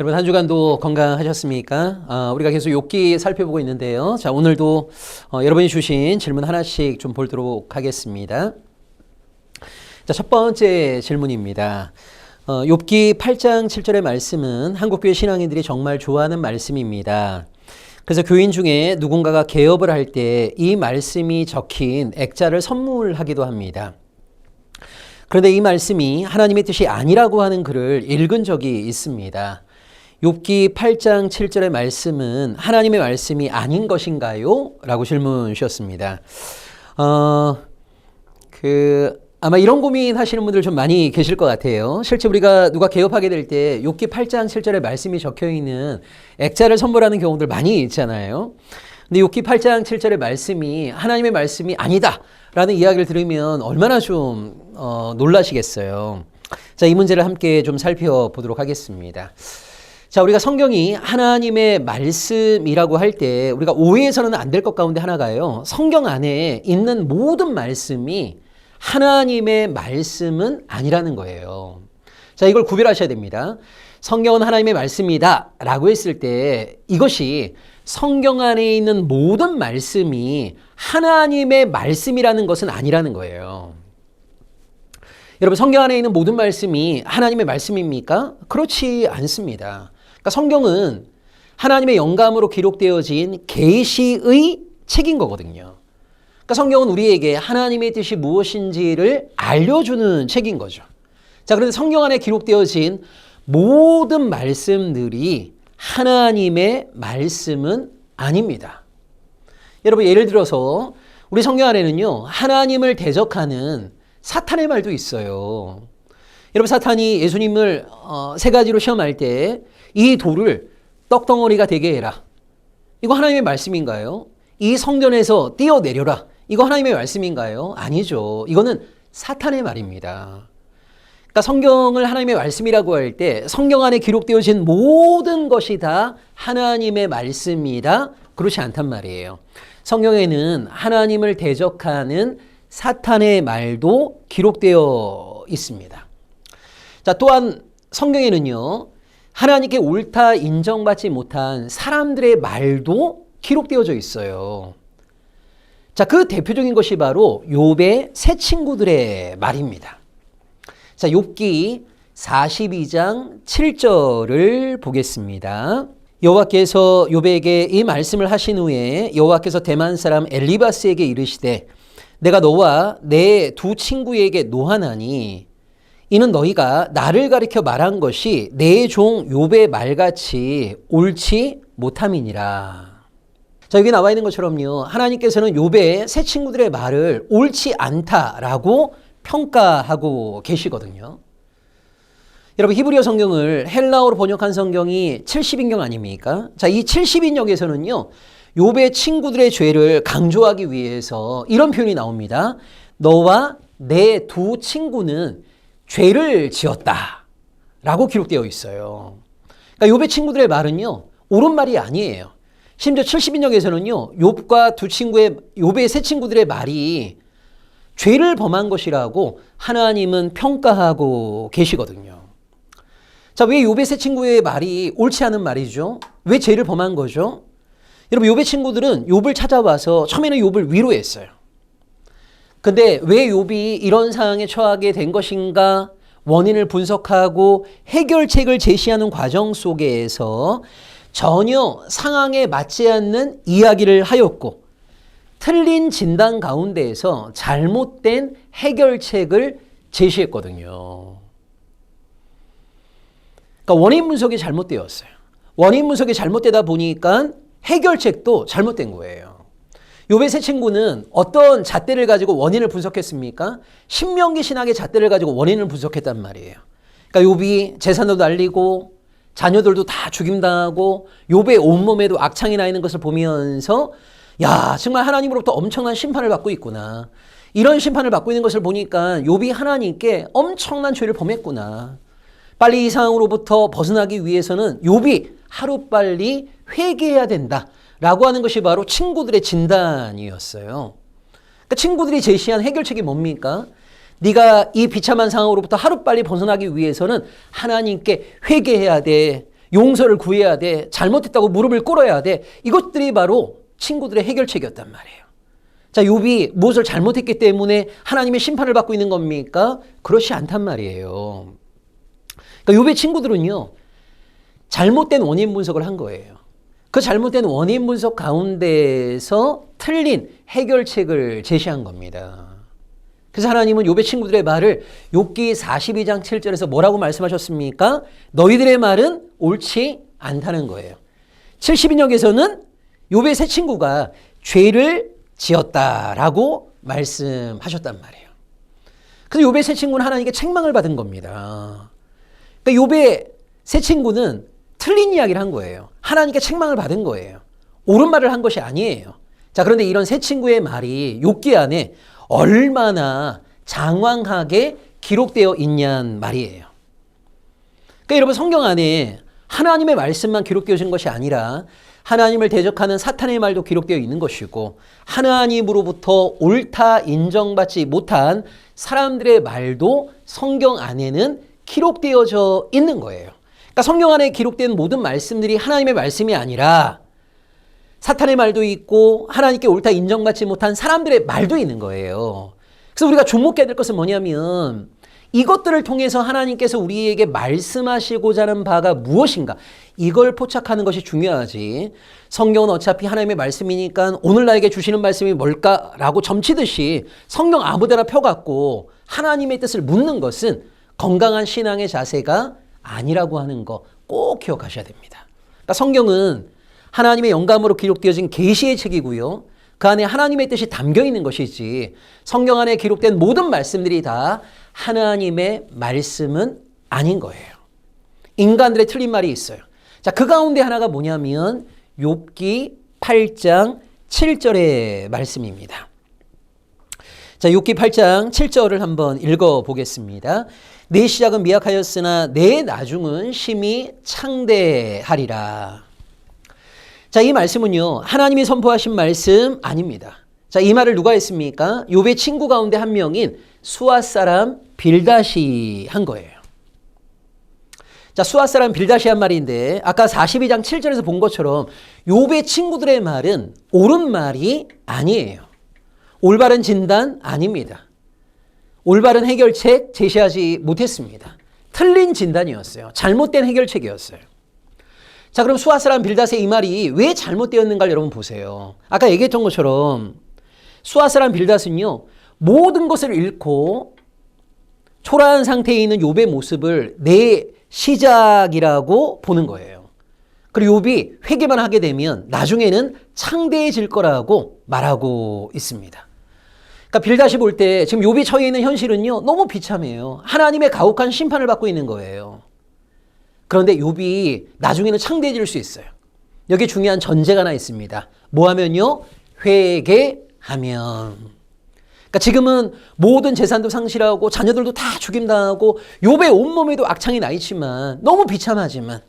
여러분 한 주간도 건강하셨습니까? 우리가 계속 욥기 살펴보고 있는데요. 자, 오늘도 여러분이 주신 질문 하나씩 좀 보도록 하겠습니다. 자, 첫 번째 질문입니다. 욥기 8장 7절의 말씀은 한국교회 신앙인들이 정말 좋아하는 말씀입니다. 그래서 교인 중에 누군가가 개업을 할 때 이 말씀이 적힌 액자를 선물하기도 합니다. 그런데 이 말씀이 하나님의 뜻이 아니라고 하는 글을 읽은 적이 있습니다. 욥기 8장 7절의 말씀은 하나님의 말씀이 아닌 것인가요? 라고 질문 주셨습니다. 아마 이런 고민 하시는 분들 좀 많이 계실 것 같아요. 실제 우리가 누가 개업하게 될 때 욥기 8장 7절의 말씀이 적혀 있는 액자를 선물하는 경우들 많이 있잖아요. 근데 욥기 8장 7절의 말씀이 하나님의 말씀이 아니다 라는 이야기를 들으면 얼마나 좀 놀라시겠어요. 자, 이 문제를 함께 좀 살펴보도록 하겠습니다. 자, 우리가 성경이 하나님의 말씀이라고 할 때 우리가 오해해서는 안 될 것 가운데 하나가요. 성경 안에 있는 모든 말씀이 하나님의 말씀은 아니라는 거예요. 자, 이걸 구별하셔야 됩니다. 성경은 하나님의 말씀이다 라고 했을 때 이것이 성경 안에 있는 모든 말씀이 하나님의 말씀이라는 것은 아니라는 거예요. 여러분, 성경 안에 있는 모든 말씀이 하나님의 말씀입니까? 그렇지 않습니다. 그러니까 성경은 하나님의 영감으로 기록되어진 계시의 책인 거거든요. 그러니까 성경은 우리에게 하나님의 뜻이 무엇인지를 알려주는 책인 거죠. 자, 그런데 성경 안에 기록되어진 모든 말씀들이 하나님의 말씀은 아닙니다. 여러분, 예를 들어서 우리 성경 안에는요, 하나님을 대적하는 사탄의 말도 있어요. 여러분, 사탄이 예수님을 세 가지로 시험할 때 이 돌을 떡덩어리가 되게 해라. 이거 하나님의 말씀인가요? 이 성전에서 뛰어내려라. 이거 하나님의 말씀인가요? 아니죠. 이거는 사탄의 말입니다. 그러니까 성경을 하나님의 말씀이라고 할 때 성경 안에 기록되어진 모든 것이 다 하나님의 말씀이다. 그렇지 않단 말이에요. 성경에는 하나님을 대적하는 사탄의 말도 기록되어 있습니다. 자, 또한 성경에는요, 하나님께 옳다 인정받지 못한 사람들의 말도 기록되어져 있어요. 자, 그 대표적인 것이 바로 욥의 세 친구들의 말입니다. 자, 욥기 42장 7절을 보겠습니다. 여호와께서 욥에게 이 말씀을 하신 후에 여호와께서 대만 사람 엘리바스에게 이르시되 내가 너와 내 두 친구에게 노하나니 이는 너희가 나를 가리켜 말한 것이 내 종 욥의 말같이 옳지 못함이니라. 자, 여기 나와 있는 것처럼요, 하나님께서는 욥의 세 친구들의 말을 옳지 않다라고 평가하고 계시거든요. 여러분, 히브리어 성경을 헬라어로 번역한 성경이 70인경 아닙니까? 자, 이 70인역에서는요, 욥의 친구들의 죄를 강조하기 위해서 이런 표현이 나옵니다. 너와 내 두 친구는 죄를 지었다 라고 기록되어 있어요. 그러니까 욥의 친구들의 말은요, 옳은 말이 아니에요. 심지어 70인역에서는요, 욥의 세 친구들의 말이 죄를 범한 것이라고 하나님은 평가하고 계시거든요. 자, 왜 욥의 세 친구의 말이 옳지 않은 말이죠? 왜 죄를 범한 거죠? 여러분, 욥의 친구들은 욥을 찾아와서 처음에는 욥을 위로했어요. 근데 왜 욥이 이런 상황에 처하게 된 것인가? 원인을 분석하고 해결책을 제시하는 과정 속에서 전혀 상황에 맞지 않는 이야기를 하였고 틀린 진단 가운데에서 잘못된 해결책을 제시했거든요. 그러니까 원인 분석이 잘못되었어요. 원인 분석이 잘못되다 보니까 해결책도 잘못된 거예요. 욥의 세 친구는 어떤 잣대를 가지고 원인을 분석했습니까? 신명기 신학의 잣대를 가지고 원인을 분석했단 말이에요. 그러니까 욥이 재산도 날리고 자녀들도 다 죽임당하고 욥의 온몸에도 악창이 나 있는 것을 보면서 야, 정말 하나님으로부터 엄청난 심판을 받고 있구나. 이런 심판을 받고 있는 것을 보니까 욥이 하나님께 엄청난 죄를 범했구나. 빨리 이 상황으로부터 벗어나기 위해서는 욥이 하루빨리 회개해야 된다 라고 하는 것이 바로 친구들의 진단이었어요. 그러니까 친구들이 제시한 해결책이 뭡니까? 네가 이 비참한 상황으로부터 하루빨리 벗어나기 위해서는 하나님께 회개해야 돼. 용서를 구해야 돼. 잘못했다고 무릎을 꿇어야 돼. 이것들이 바로 친구들의 해결책이었단 말이에요. 자, 욥이 무엇을 잘못했기 때문에 하나님의 심판을 받고 있는 겁니까? 그렇지 않단 말이에요. 그러니까 욥의 친구들은요, 잘못된 원인 분석을 한 거예요. 그 잘못된 원인 분석 가운데서 틀린 해결책을 제시한 겁니다. 그래서 하나님은 욥의 친구들의 말을 욥기 42장 7절에서 뭐라고 말씀하셨습니까? 너희들의 말은 옳지 않다는 거예요. 70인역에서는 욥의 세 친구가 죄를 지었다라고 말씀하셨단 말이에요. 그래서 욥의 세 친구는 하나님께 책망을 받은 겁니다. 그러니까 욥의 세 친구는 틀린 이야기를 한 거예요. 하나님께 책망을 받은 거예요. 옳은 말을 한 것이 아니에요. 자, 그런데 이런 세 친구의 말이 욥기 안에 얼마나 장황하게 기록되어 있냐는 말이에요. 그러니까 여러분, 성경 안에 하나님의 말씀만 기록되어진 것이 아니라 하나님을 대적하는 사탄의 말도 기록되어 있는 것이고, 하나님으로부터 옳다 인정받지 못한 사람들의 말도 성경 안에는 기록되어져 있는 거예요. 그러니까 성경 안에 기록된 모든 말씀들이 하나님의 말씀이 아니라 사탄의 말도 있고 하나님께 옳다 인정받지 못한 사람들의 말도 있는 거예요. 그래서 우리가 주목해야 될 것은 뭐냐면, 이것들을 통해서 하나님께서 우리에게 말씀하시고자 하는 바가 무엇인가, 이걸 포착하는 것이 중요하지, 성경은 어차피 하나님의 말씀이니까 오늘 나에게 주시는 말씀이 뭘까라고 점치듯이 성경 아무데나 펴갖고 하나님의 뜻을 묻는 것은 건강한 신앙의 자세가 아니라고 하는 거 꼭 기억하셔야 됩니다. 그러니까 성경은 하나님의 영감으로 기록되어진 계시의 책이고요, 그 안에 하나님의 뜻이 담겨 있는 것이지, 성경 안에 기록된 모든 말씀들이 다 하나님의 말씀은 아닌 거예요. 인간들의 틀린 말이 있어요. 자, 그 가운데 하나가 뭐냐면 욥기 8장 7절의 말씀입니다. 자, 욥기 8장 7절을 한번 읽어보겠습니다. 내 시작은 미약하였으나 내 나중은 심히 창대하리라. 자, 이 말씀은요, 하나님이 선포하신 말씀 아닙니다. 자, 이 말을 누가 했습니까? 욥의 친구 가운데 한 명인 수앗 사람 빌닷이 한 거예요. 자, 수앗 사람 빌닷이 한 말인데, 아까 42장 7절에서 본 것처럼 욥의 친구들의 말은 옳은 말이 아니에요. 올바른 진단 아닙니다. 올바른 해결책 제시하지 못했습니다. 틀린 진단이었어요. 잘못된 해결책이었어요. 자, 그럼 수앗 사람 빌닷의 이 말이 왜 잘못되었는가를 여러분 보세요. 아까 얘기했던 것처럼 수앗 사람 빌닷은요, 모든 것을 잃고 초라한 상태에 있는 욥의 모습을 내 시작이라고 보는 거예요. 그리고 욥이 회개만 하게 되면 나중에는 창대해질 거라고 말하고 있습니다. 그러니까 빌닷이 볼 때 지금 욥이 처해 있는 현실은요, 너무 비참해요. 하나님의 가혹한 심판을 받고 있는 거예요. 그런데 욥이 나중에는 창대해질 수 있어요. 여기 중요한 전제가 하나 있습니다. 뭐 하면요? 회개하면. 그러니까 지금은 모든 재산도 상실하고 자녀들도 다 죽임당하고 욥의 온몸에도 악창이 나 있지만, 너무 비참하지만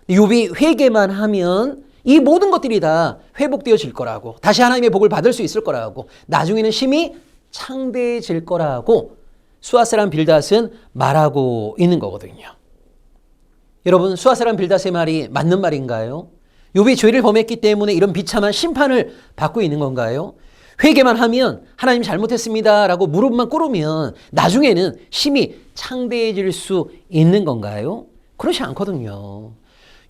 욥이 회개만 하면 이 모든 것들이 다 회복되어질 거라고, 다시 하나님의 복을 받을 수 있을 거라고, 나중에는 심히 창대해질 거라고 수앗 사람 빌닷은 말하고 있는 거거든요. 여러분, 수앗 사람 빌닷의 말이 맞는 말인가요? 욥이 죄를 범했기 때문에 이런 비참한 심판을 받고 있는 건가요? 회개만 하면 하나님 잘못했습니다 라고 무릎만 꿇으면 나중에는 심히 창대해질 수 있는 건가요? 그렇지 않거든요.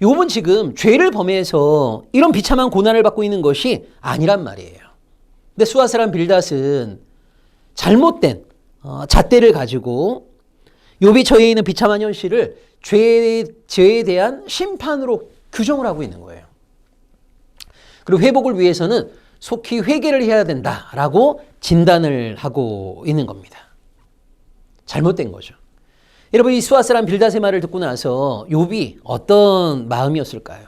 욥은 지금 죄를 범해서 이런 비참한 고난을 받고 있는 것이 아니란 말이에요. 근데 수앗 사람 빌닷은 잘못된 잣대를 가지고 욥이 처해 있는 비참한 현실을 죄에 대한 심판으로 규정을 하고 있는 거예요. 그리고 회복을 위해서는 속히 회개를 해야 된다라고 진단을 하고 있는 겁니다. 잘못된 거죠. 여러분, 이 수앗 사람 빌닷의 말을 듣고 나서 욥이 어떤 마음이었을까요?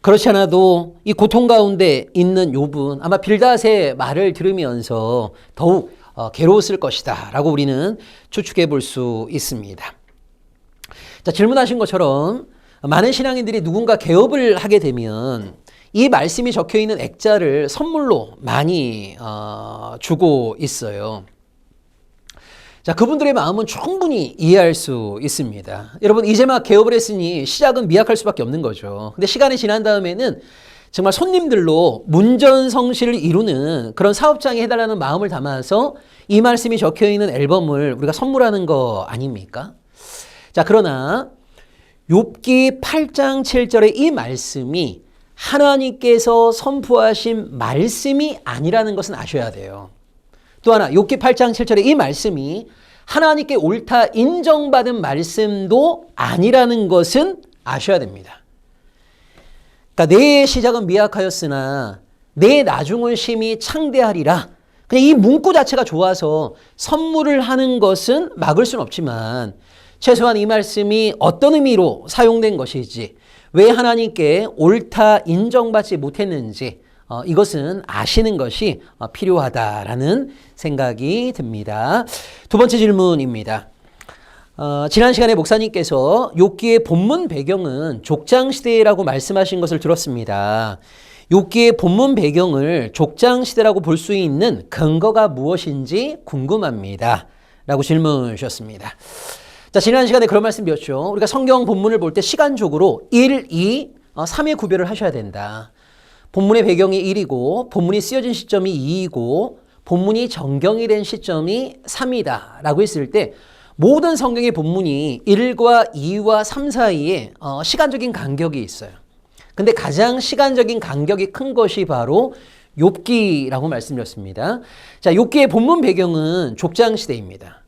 그렇지 않아도 이 고통 가운데 있는 욥은 아마 빌닷의 말을 들으면서 더욱 괴로웠을 것이다 라고 우리는 추측해 볼 수 있습니다. 자, 질문하신 것처럼 많은 신앙인들이 누군가 개업을 하게 되면 이 말씀이 적혀 있는 액자를 선물로 많이 주고 있어요. 자, 그분들의 마음은 충분히 이해할 수 있습니다. 여러분, 이제 막 개업을 했으니 시작은 미약할 수밖에 없는 거죠. 근데 시간이 지난 다음에는 정말 손님들로 문전성시를 이루는 그런 사업장에 해달라는 마음을 담아서 이 말씀이 적혀 있는 앨범을 우리가 선물하는 거 아닙니까? 자, 그러나 욥기 8장 7절의 이 말씀이 하나님께서 선포하신 말씀이 아니라는 것은 아셔야 돼요. 또 하나, 욥기 8장 7절의 이 말씀이 하나님께 옳다 인정받은 말씀도 아니라는 것은 아셔야 됩니다. 그러니까 내 시작은 미약하였으나 내 나중은 심히 창대하리라. 그냥 이 문구 자체가 좋아서 선물을 하는 것은 막을 수는 없지만 최소한 이 말씀이 어떤 의미로 사용된 것이지 왜 하나님께 옳다 인정받지 못했는지 이것은 아시는 것이 필요하다라는 생각이 듭니다. 두 번째 질문입니다. 지난 시간에 목사님께서 욥기의 본문 배경은 족장시대라고 말씀하신 것을 들었습니다. 욥기의 본문 배경을 족장시대라고 볼 수 있는 근거가 무엇인지 궁금합니다. 라고 질문 주셨습니다. 자, 지난 시간에 그런 말씀 드렸죠. 우리가 성경 본문을 볼 때 시간적으로 1, 2, 3의 구별을 하셔야 된다. 본문의 배경이 1이고 본문이 쓰여진 시점이 2이고 본문이 정경이 된 시점이 3이다 라고 했을 때 모든 성경의 본문이 1과 2와 3 사이에 시간적인 간격이 있어요. 근데 가장 시간적인 간격이 큰 것이 바로 욥기라고 말씀드렸습니다. 자, 욥기의 본문 배경은 족장 시대입니다.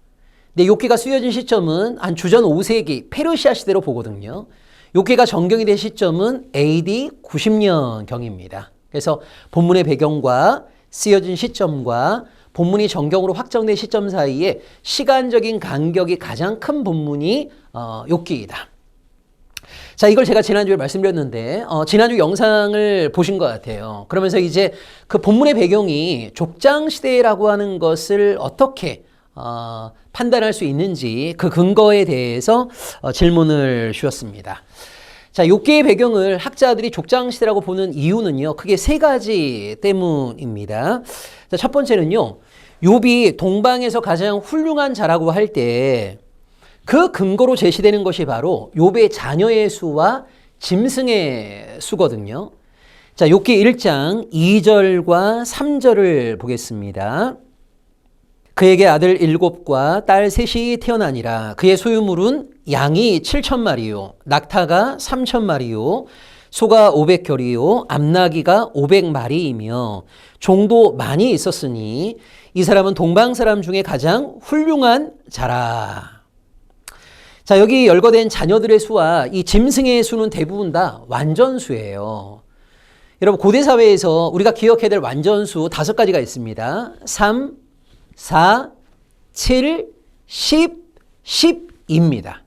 근데 욥기가 쓰여진 시점은 한 주전 5세기 페르시아 시대로 보거든요. 욥기가 정경이 된 시점은 AD 90년경입니다. 그래서 본문의 배경과 쓰여진 시점과 본문이 정경으로 확정된 시점 사이에 시간적인 간격이 가장 큰 본문이 욥기이다. 자, 이걸 제가 지난주에 말씀드렸는데 지난주 영상을 보신 것 같아요. 그러면서 이제 그 본문의 배경이 족장시대라고 하는 것을 어떻게 판단할 수 있는지 그 근거에 대해서 질문을 주셨습니다. 자, 욥기의 배경을 학자들이 족장시대라고 보는 이유는요, 크게 세 가지 때문입니다. 자, 첫 번째는요, 욥이 동방에서 가장 훌륭한 자라고 할 때 그 근거로 제시되는 것이 바로 욥의 자녀의 수와 짐승의 수거든요. 자, 욥기 1장 2절과 3절을 보겠습니다. 그에게 아들 7과 딸 3이 태어나니라. 그의 소유물은 양이 7,000마리요, 낙타가 3,000마리요, 소가 500결이요, 암나귀가 500마리이며 종도 많이 있었으니 이 사람은 동방 사람 중에 가장 훌륭한 자라. 자, 여기 열거된 자녀들의 수와 이 짐승의 수는 대부분 다 완전수예요. 여러분, 고대 사회에서 우리가 기억해야 될 완전수 5가지가 있습니다. 3, 4, 7, 10, 10입니다.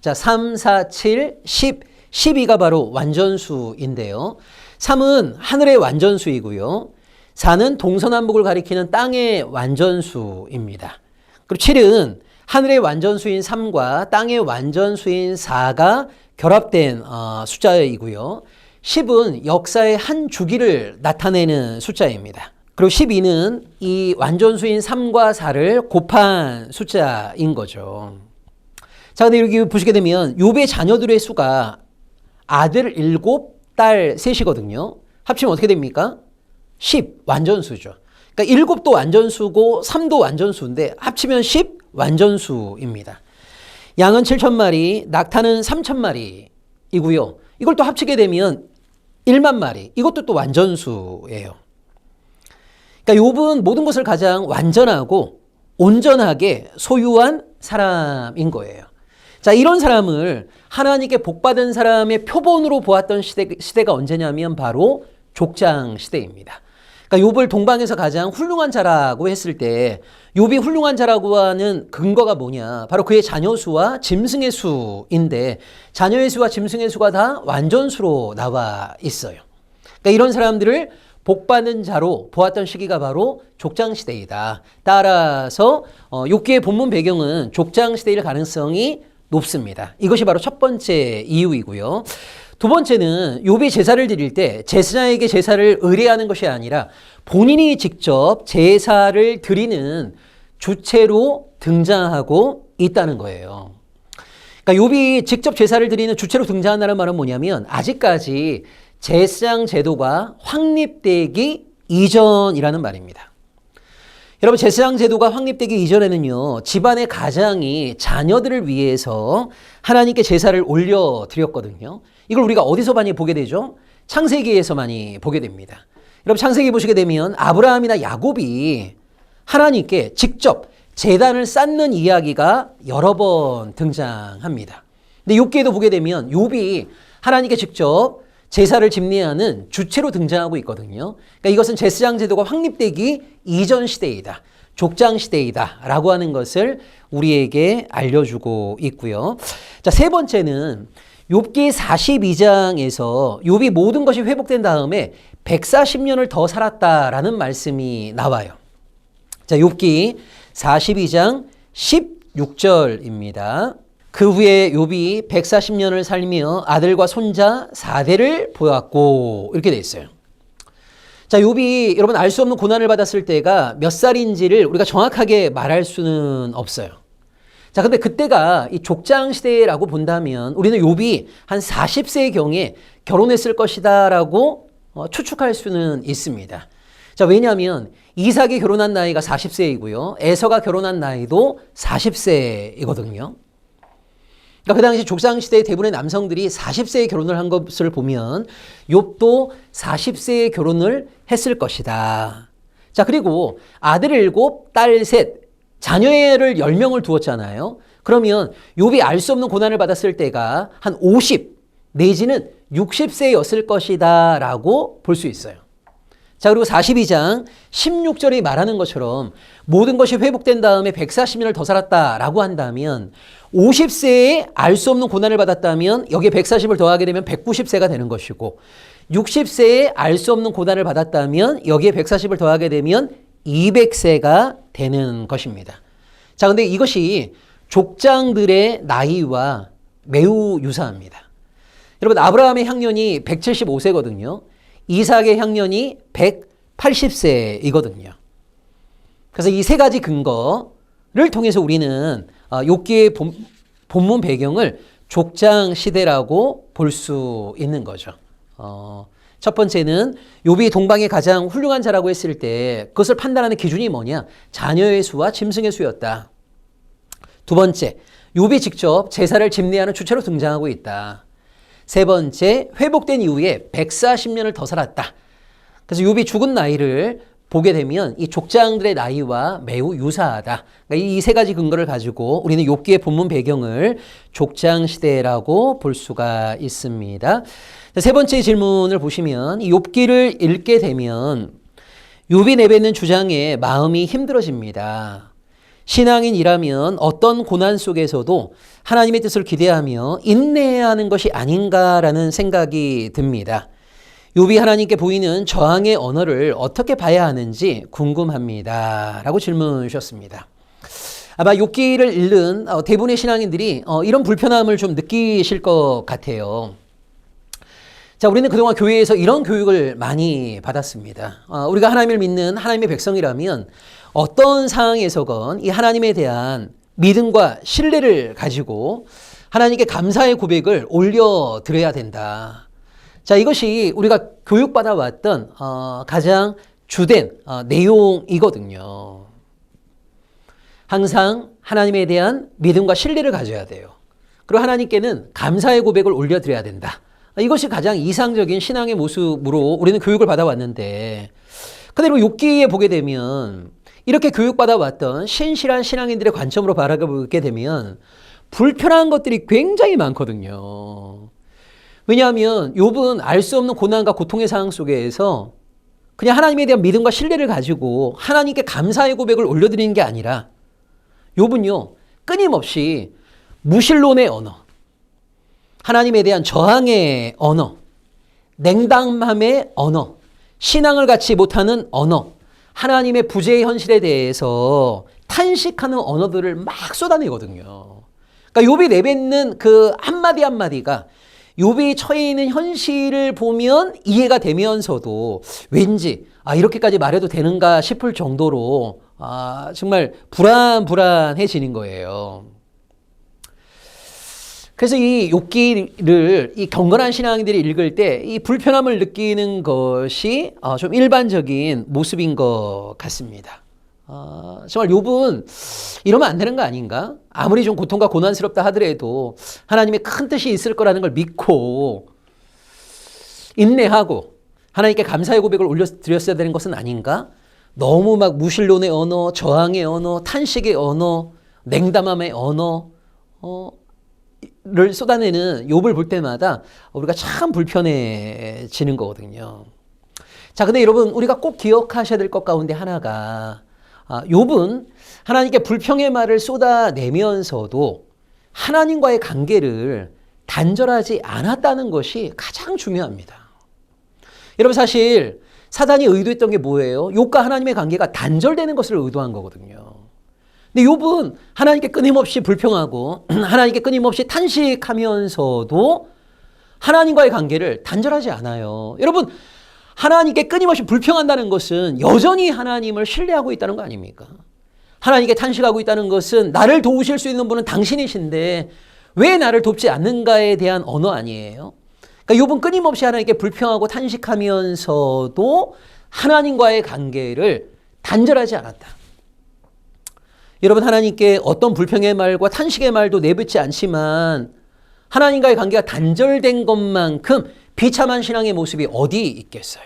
자, 3, 4, 7, 10, 12가 바로 완전수인데요. 3은 하늘의 완전수이고요. 4는 동서남북을 가리키는 땅의 완전수입니다. 그리고 7은 하늘의 완전수인 3과 땅의 완전수인 4가 결합된 숫자이고요. 10은 역사의 한 주기를 나타내는 숫자입니다. 그리고 12는 이 완전수인 3과 4를 곱한 숫자인 거죠. 자, 근데 여기 보시게 되면 욥의 자녀들의 수가 아들 7, 딸 3이거든요. 합치면 어떻게 됩니까? 10 완전수죠. 그러니까 7도 완전수고 3도 완전수인데 합치면 10 완전수입니다. 양은 7,000마리, 낙타는 3,000마리이고요. 이걸 또 합치게 되면 1만 마리. 이것도 또 완전수예요. 그러니까 욥은 모든 것을 가장 완전하고 온전하게 소유한 사람인 거예요. 자, 이런 사람을 하나님께 복받은 사람의 표본으로 보았던 시대가 언제냐면 바로 족장 시대입니다. 그러니까 욥을 동방에서 가장 훌륭한 자라고 했을 때 욥이 훌륭한 자라고 하는 근거가 뭐냐? 바로 그의 자녀 수와 짐승의 수인데 자녀의 수와 짐승의 수가 다 완전수로 나와 있어요. 그러니까 이런 사람들을 복받는 자로 보았던 시기가 바로 족장시대이다. 따라서 욥기의 본문 배경은 족장시대일 가능성이 높습니다. 이것이 바로 첫 번째 이유이고요. 두 번째는 욥이 제사를 드릴 때 제사장에게 제사를 의뢰하는 것이 아니라 본인이 직접 제사를 드리는 주체로 등장하고 있다는 거예요. 그러니까 욥이 직접 제사를 드리는 주체로 등장한다는 말은 뭐냐면 아직까지 제사장 제도가 확립되기 이전이라는 말입니다. 여러분, 제사장 제도가 확립되기 이전에는요, 집안의 가장이 자녀들을 위해서 하나님께 제사를 올려드렸거든요. 이걸 우리가 어디서 많이 보게 되죠? 창세기에서 많이 보게 됩니다. 여러분, 창세기 보시게 되면 아브라함이나 야곱이 하나님께 직접 제단을 쌓는 이야기가 여러 번 등장합니다. 근데 욥기에도 보게 되면 욥이 하나님께 직접 제사를 집례하는 주체로 등장하고 있거든요. 그러니까 이것은 제사장 제도가 확립되기 이전 시대이다. 족장 시대이다. 라고 하는 것을 우리에게 알려주고 있고요. 자, 세 번째는 욥기 42장에서 욥이 모든 것이 회복된 다음에 140년을 더 살았다라는 말씀이 나와요. 자, 욥기 42장 16절입니다. 그 후에 욥이 140년을 살며 아들과 손자 4대를 보았고, 이렇게 돼 있어요. 자, 욥이 여러분 알 수 없는 고난을 받았을 때가 몇 살인지를 우리가 정확하게 말할 수는 없어요. 자, 근데 그때가 이 족장 시대라고 본다면 우리는 욥이 한 40세의 경에 결혼했을 것이다라고 추측할 수는 있습니다. 자, 왜냐하면 이삭이 결혼한 나이가 40세이고요. 에서가 결혼한 나이도 40세이거든요. 그러니까 그 당시 족장 시대의 대부분의 남성들이 40세에 결혼을 한 것을 보면 욥도 40세에 결혼을 했을 것이다. 자, 그리고 아들 7, 딸 3, 자녀를 10명을 두었잖아요. 그러면 욥이 알 수 없는 고난을 받았을 때가 한 50 내지는 60세였을 것이다 라고 볼 수 있어요. 자, 그리고 42장 16절이 말하는 것처럼 모든 것이 회복된 다음에 140년을 더 살았다라고 한다면 50세에 알 수 없는 고난을 받았다면 여기에 140을 더하게 되면 190세가 되는 것이고 60세에 알 수 없는 고난을 받았다면 여기에 140을 더하게 되면 200세가 되는 것입니다. 자, 근데 이것이 족장들의 나이와 매우 유사합니다. 여러분, 아브라함의 향년이 175세거든요. 이삭의 향년이 180세이거든요. 그래서 이 세 가지 근거를 통해서 우리는 욥기의 본문 배경을 족장 시대라고 볼 수 있는 거죠. 첫 번째는 욥이 동방의 가장 훌륭한 자라고 했을 때 그것을 판단하는 기준이 뭐냐? 자녀의 수와 짐승의 수였다. 두 번째, 욥이 직접 제사를 집례하는 주체로 등장하고 있다. 세 번째, 회복된 이후에 140년을 더 살았다. 그래서 욥이 죽은 나이를 보게 되면 이 족장들의 나이와 매우 유사하다. 그러니까 이 세 가지 근거를 가지고 우리는 욥기의 본문 배경을 족장 시대라고 볼 수가 있습니다. 세 번째 질문을 보시면 이 욥기를 읽게 되면 욥이 내뱉는 주장에 마음이 힘들어집니다. 신앙인이라면 어떤 고난 속에서도 하나님의 뜻을 기대하며 인내해야 하는 것이 아닌가라는 생각이 듭니다. 욥이 하나님께 보이는 저항의 언어를 어떻게 봐야 하는지 궁금합니다. 라고 질문 주셨습니다. 아마 욥기를 읽는 대부분의 신앙인들이 이런 불편함을 좀 느끼실 것 같아요. 자, 우리는 그동안 교회에서 이런 교육을 많이 받았습니다. 우리가 하나님을 믿는 하나님의 백성이라면 어떤 상황에서건 이 하나님에 대한 믿음과 신뢰를 가지고 하나님께 감사의 고백을 올려드려야 된다. 자, 이것이 우리가 교육받아 왔던 가장 주된 내용이거든요. 항상 하나님에 대한 믿음과 신뢰를 가져야 돼요. 그리고 하나님께는 감사의 고백을 올려드려야 된다. 이것이 가장 이상적인 신앙의 모습으로 우리는 교육을 받아왔는데, 그대로 욥기에 보게 되면 이렇게 교육받아 왔던 신실한 신앙인들의 관점으로 바라보게 되면 불편한 것들이 굉장히 많거든요. 왜냐하면 욥은 알 수 없는 고난과 고통의 상황 속에서 그냥 하나님에 대한 믿음과 신뢰를 가지고 하나님께 감사의 고백을 올려드리는 게 아니라 욥은요, 끊임없이 무신론의 언어, 하나님에 대한 저항의 언어, 냉담함의 언어, 신앙을 갖지 못하는 언어, 하나님의 부재의 현실에 대해서 탄식하는 언어들을 막 쏟아내거든요. 그러니까 욥이 내뱉는 그 한마디 한마디가 욥이 처해 있는 현실을 보면 이해가 되면서도 왠지 이렇게까지 말해도 되는가 싶을 정도로 정말 불안해지는 거예요. 그래서 이 욥기를 이 경건한 신앙인들이 읽을 때 이 불편함을 느끼는 것이 좀 일반적인 모습인 것 같습니다. 정말 욥은 이러면 안 되는 거 아닌가? 아무리 좀 고통과 고난스럽다 하더라도 하나님의 큰 뜻이 있을 거라는 걸 믿고 인내하고 하나님께 감사의 고백을 올려드렸어야 되는 것은 아닌가? 너무 막 무신론의 언어, 저항의 언어, 탄식의 언어, 냉담함의 언어를 쏟아내는 욥을 볼 때마다 우리가 참 불편해지는 거거든요. 자, 근데 여러분 우리가 꼭 기억하셔야 될 것 가운데 하나가 욥은 하나님께 불평의 말을 쏟아내면서도 하나님과의 관계를 단절하지 않았다는 것이 가장 중요합니다. 여러분 사실 사단이 의도했던 게 뭐예요? 욥과 하나님의 관계가 단절되는 것을 의도한 거거든요. 근데 욥은 하나님께 끊임없이 불평하고 하나님께 끊임없이 탄식하면서도 하나님과의 관계를 단절하지 않아요. 여러분 하나님께 끊임없이 불평한다는 것은 여전히 하나님을 신뢰하고 있다는 거 아닙니까? 하나님께 탄식하고 있다는 것은 나를 도우실 수 있는 분은 당신이신데 왜 나를 돕지 않는가에 대한 언어 아니에요? 그러니까 욥은 끊임없이 하나님께 불평하고 탄식하면서도 하나님과의 관계를 단절하지 않았다. 여러분 하나님께 어떤 불평의 말과 탄식의 말도 내뱉지 않지만 하나님과의 관계가 단절된 것만큼 비참한 신앙의 모습이 어디 있겠어요?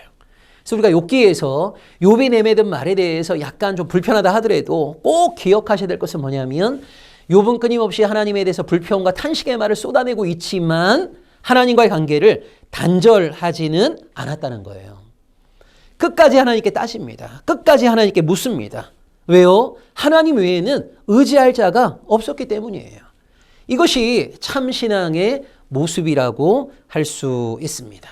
그래서 우리가 욥기에서 욥이 내뱉은 말에 대해서 약간 좀 불편하다 하더라도 꼭 기억하셔야 될 것은 뭐냐면 욥은 끊임없이 하나님에 대해서 불평과 탄식의 말을 쏟아내고 있지만 하나님과의 관계를 단절하지는 않았다는 거예요. 끝까지 하나님께 따집니다. 끝까지 하나님께 묻습니다. 왜요? 하나님 외에는 의지할 자가 없었기 때문이에요. 이것이 참신앙의 모습이라고 할 수 있습니다.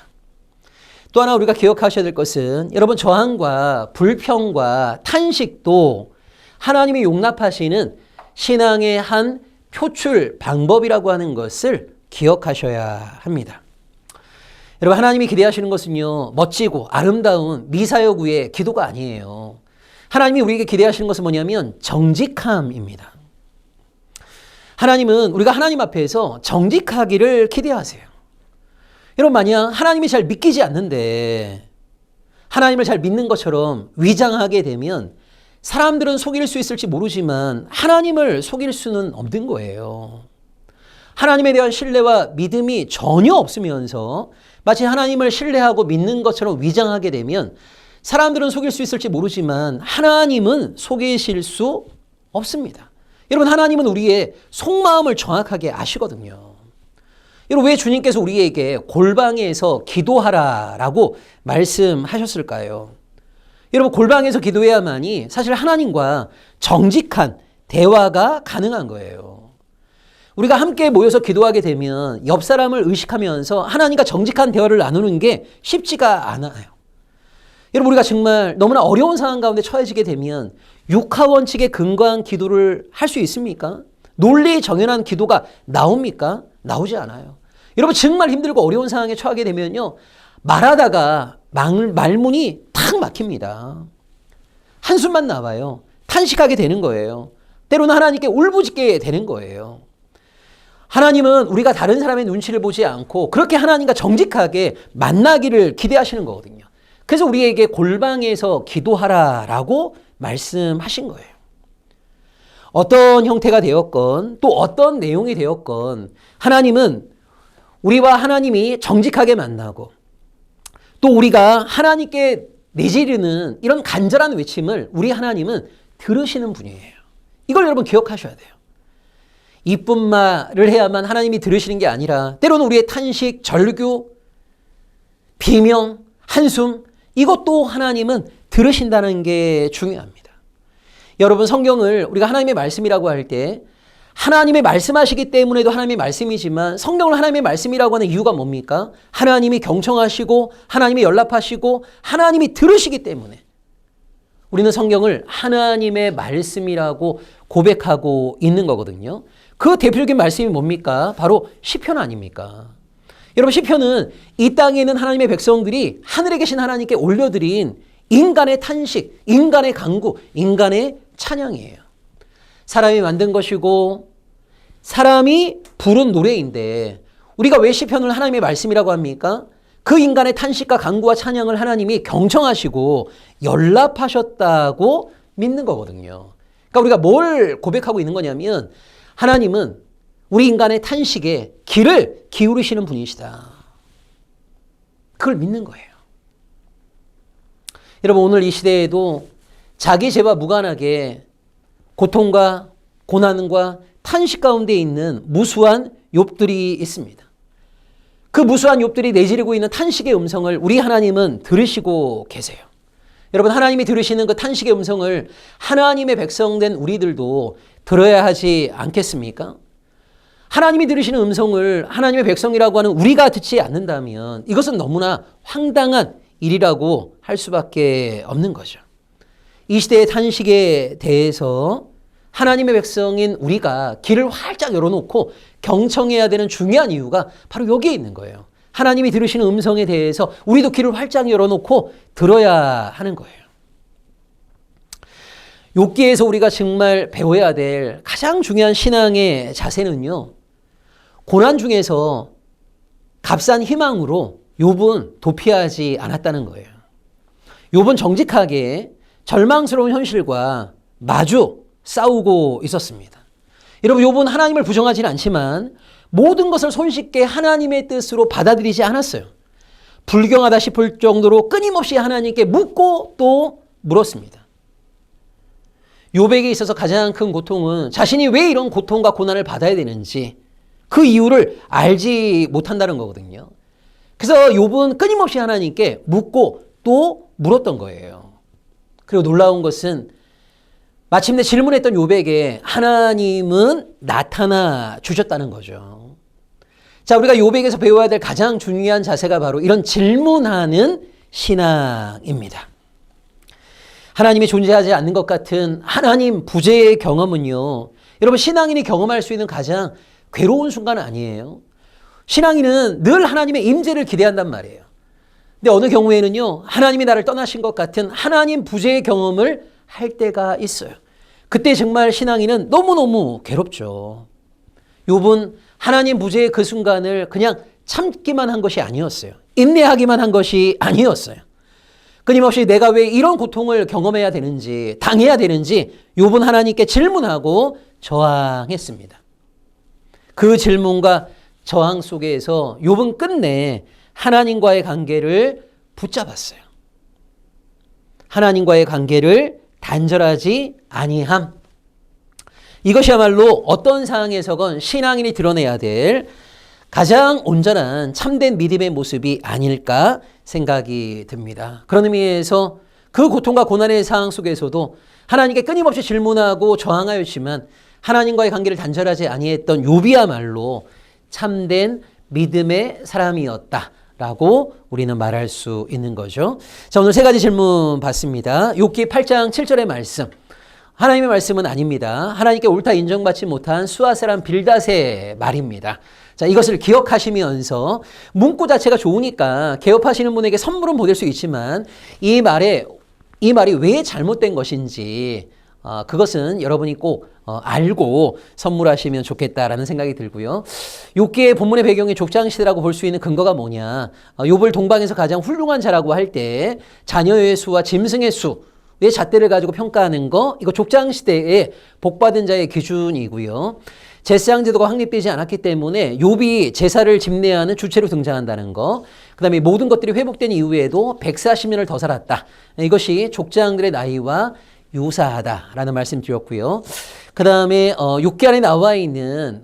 또 하나 우리가 기억하셔야 될 것은 여러분 저항과 불평과 탄식도 하나님이 용납하시는 신앙의 한 표출 방법이라고 하는 것을 기억하셔야 합니다. 여러분 하나님이 기대하시는 것은요 멋지고 아름다운 미사역 위의 기도가 아니에요. 하나님이 우리에게 기대하시는 것은 뭐냐면 정직함입니다. 하나님은 우리가 하나님 앞에서 정직하기를 기대하세요. 여러분 만약 하나님이 잘 믿기지 않는데 하나님을 잘 믿는 것처럼 위장하게 되면 사람들은 속일 수 있을지 모르지만 하나님을 속일 수는 없는 거예요. 하나님에 대한 신뢰와 믿음이 전혀 없으면서 마치 하나님을 신뢰하고 믿는 것처럼 위장하게 되면 사람들은 속일 수 있을지 모르지만 하나님은 속이실 수 없습니다. 여러분 하나님은 우리의 속마음을 정확하게 아시거든요. 여러분 왜 주님께서 우리에게 골방에서 기도하라라고 말씀하셨을까요? 여러분 골방에서 기도해야만이 사실 하나님과 정직한 대화가 가능한 거예요. 우리가 함께 모여서 기도하게 되면 옆 사람을 의식하면서 하나님과 정직한 대화를 나누는 게 쉽지가 않아요. 여러분 우리가 정말 너무나 어려운 상황 가운데 처해지게 되면 육하 원칙에 근거한 기도를 할 수 있습니까? 논리 정연한 기도가 나옵니까? 나오지 않아요. 여러분 정말 힘들고 어려운 상황에 처하게 되면요 말하다가 말문이 탁 막힙니다. 한숨만 나와요. 탄식하게 되는 거예요. 때로는 하나님께 울부짖게 되는 거예요. 하나님은 우리가 다른 사람의 눈치를 보지 않고 그렇게 하나님과 정직하게 만나기를 기대하시는 거거든요. 그래서 우리에게 골방에서 기도하라라고 말씀하신 거예요. 어떤 형태가 되었건 또 어떤 내용이 되었건 하나님은 우리와 하나님이 정직하게 만나고 또 우리가 하나님께 내지르는 이런 간절한 외침을 우리 하나님은 들으시는 분이에요. 이걸 여러분 기억하셔야 돼요. 이쁜 말을 해야만 하나님이 들으시는 게 아니라 때로는 우리의 탄식, 절규, 비명, 한숨 이것도 하나님은 들으신다는 게 중요합니다. 여러분 성경을 우리가 하나님의 말씀이라고 할 때 하나님의 말씀하시기 때문에도 하나님의 말씀이지만 성경을 하나님의 말씀이라고 하는 이유가 뭡니까? 하나님이 경청하시고 하나님이 연락하시고 하나님이 들으시기 때문에 우리는 성경을 하나님의 말씀이라고 고백하고 있는 거거든요. 그 대표적인 말씀이 뭡니까? 바로 시편 아닙니까? 여러분 시편은 이 땅에 있는 하나님의 백성들이 하늘에 계신 하나님께 올려드린 인간의 탄식, 인간의 간구, 인간의 찬양이에요. 사람이 만든 것이고 사람이 부른 노래인데 우리가 왜 시편을 하나님의 말씀이라고 합니까? 그 인간의 탄식과 간구와 찬양을 하나님이 경청하시고 연락하셨다고 믿는 거거든요. 그러니까 우리가 뭘 고백하고 있는 거냐면 하나님은 우리 인간의 탄식에 귀를 기울이시는 분이시다. 그걸 믿는 거예요. 여러분 오늘 이 시대에도 자기 죄와 무관하게 고통과 고난과 탄식 가운데 있는 무수한 욥들이 있습니다. 그 무수한 욥들이 내지르고 있는 탄식의 음성을 우리 하나님은 들으시고 계세요. 여러분 하나님이 들으시는 그 탄식의 음성을 하나님의 백성된 우리들도 들어야 하지 않겠습니까? 하나님이 들으시는 음성을 하나님의 백성이라고 하는 우리가 듣지 않는다면 이것은 너무나 황당한 일이라고 할 수밖에 없는 거죠. 이 시대의 탄식에 대해서 하나님의 백성인 우리가 귀를 활짝 열어놓고 경청해야 되는 중요한 이유가 바로 여기에 있는 거예요. 하나님이 들으시는 음성에 대해서 우리도 귀를 활짝 열어놓고 들어야 하는 거예요. 욥기에서 우리가 정말 배워야 될 가장 중요한 신앙의 자세는요. 고난 중에서 값싼 희망으로 욥은 도피하지 않았다는 거예요. 욥은 정직하게 절망스러운 현실과 마주 싸우고 있었습니다. 여러분 욥은 하나님을 부정하지는 않지만 모든 것을 손쉽게 하나님의 뜻으로 받아들이지 않았어요. 불경하다 싶을 정도로 끊임없이 하나님께 묻고 또 물었습니다. 욥에게 있어서 가장 큰 고통은 자신이 왜 이런 고통과 고난을 받아야 되는지 그 이유를 알지 못한다는 거거든요. 그래서 욥은 끊임없이 하나님께 묻고 또 물었던 거예요. 그리고 놀라운 것은 마침내 질문했던 욥에게 하나님은 나타나 주셨다는 거죠. 자, 우리가 욥에게서 배워야 될 가장 중요한 자세가 바로 이런 질문하는 신앙입니다. 하나님이 존재하지 않는 것 같은 하나님 부재의 경험은요. 여러분 신앙인이 경험할 수 있는 가장 괴로운 순간은 아니에요. 신앙인은 늘 하나님의 임재를 기대한단 말이에요. 근데 어느 경우에는요. 하나님이 나를 떠나신 것 같은 하나님 부재의 경험을 할 때가 있어요. 그때 정말 신앙인은 너무너무 괴롭죠. 욥은 하나님 부재의 그 순간을 그냥 참기만 한 것이 아니었어요. 인내하기만 한 것이 아니었어요. 끊임없이 내가 왜 이런 고통을 경험해야 되는지, 당해야 되는지 욥은 하나님께 질문하고 저항했습니다. 그 질문과 저항 속에서 욥은 끝내 하나님과의 관계를 붙잡았어요. 하나님과의 관계를 단절하지 아니함. 이것이야말로 어떤 상황에서건 신앙인이 드러내야 될 가장 온전한 참된 믿음의 모습이 아닐까 생각이 듭니다. 그런 의미에서 그 고통과 고난의 상황 속에서도 하나님께 끊임없이 질문하고 저항하였지만 하나님과의 관계를 단절하지 아니했던 욥이야말로 참된 믿음의 사람이었다라고 우리는 말할 수 있는 거죠. 자, 오늘 세 가지 질문 받습니다. 욥기 8장 7절의 말씀. 하나님의 말씀은 아닙니다. 하나님께 옳다 인정받지 못한 수아 사람 빌닷의 말입니다. 자, 이것을 기억하시면서 문구 자체가 좋으니까 개업하시는 분에게 선물은 보낼 수 있지만 이 말이 왜 잘못된 것인지 그것은 여러분이 꼭 알고 선물하시면 좋겠다라는 생각이 들고요. 욥기의 본문의 배경이 족장시대라고 볼 수 있는 근거가 뭐냐. 욥을 동방에서 가장 훌륭한 자라고 할 때 자녀의 수와 짐승의 수의 잣대를 가지고 평가하는 거, 이거 족장시대의 복받은 자의 기준이고요. 제사장 제도가 확립되지 않았기 때문에 욥이 제사를 집례하는 주체로 등장한다는 거, 그 다음에 모든 것들이 회복된 이후에도 140년을 더 살았다. 이것이 족장들의 나이와 유사하다라는 말씀 드렸고요. 그 다음에 욥기 안에 나와 있는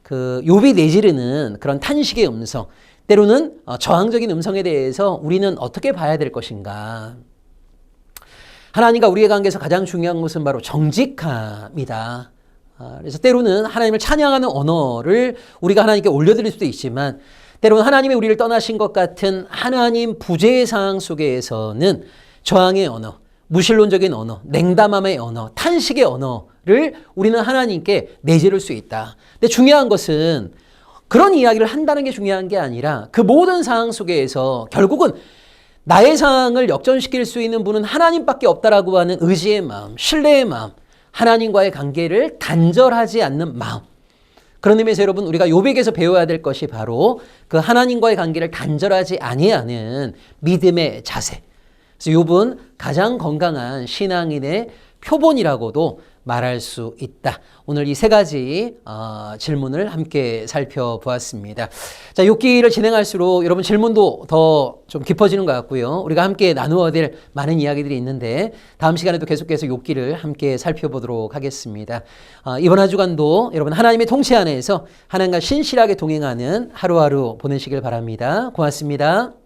그 욥이 내지르는 그런 탄식의 음성, 때로는 저항적인 음성에 대해서 우리는 어떻게 봐야 될 것인가. 하나님과 우리의 관계에서 가장 중요한 것은 바로 정직함이다. 그래서 때로는 하나님을 찬양하는 언어를 우리가 하나님께 올려드릴 수도 있지만 때로는 하나님이 우리를 떠나신 것 같은 하나님 부재의 상황 속에서는 저항의 언어, 무신론적인 언어, 냉담함의 언어, 탄식의 언어를 우리는 하나님께 내지를 수 있다. 근데 중요한 것은 그런 이야기를 한다는 게 중요한 게 아니라 그 모든 상황 속에서 결국은 나의 상황을 역전시킬 수 있는 분은 하나님밖에 없다라고 하는 의지의 마음, 신뢰의 마음, 하나님과의 관계를 단절하지 않는 마음. 그런 의미에서 여러분 우리가 욥에게서 배워야 될 것이 바로 그 하나님과의 관계를 단절하지 아니하는 믿음의 자세. 그래서 욥은 가장 건강한 신앙인의 표본이라고도 말할 수 있다. 오늘 이 세 가지 질문을 함께 살펴보았습니다. 자, 욥기를 진행할수록 여러분 질문도 더 좀 깊어지는 것 같고요. 우리가 함께 나누어야 될 많은 이야기들이 있는데 다음 시간에도 계속해서 욥기를 함께 살펴보도록 하겠습니다. 이번 한 주간도 여러분 하나님의 통치 안에서 하나님과 신실하게 동행하는 하루하루 보내시길 바랍니다. 고맙습니다.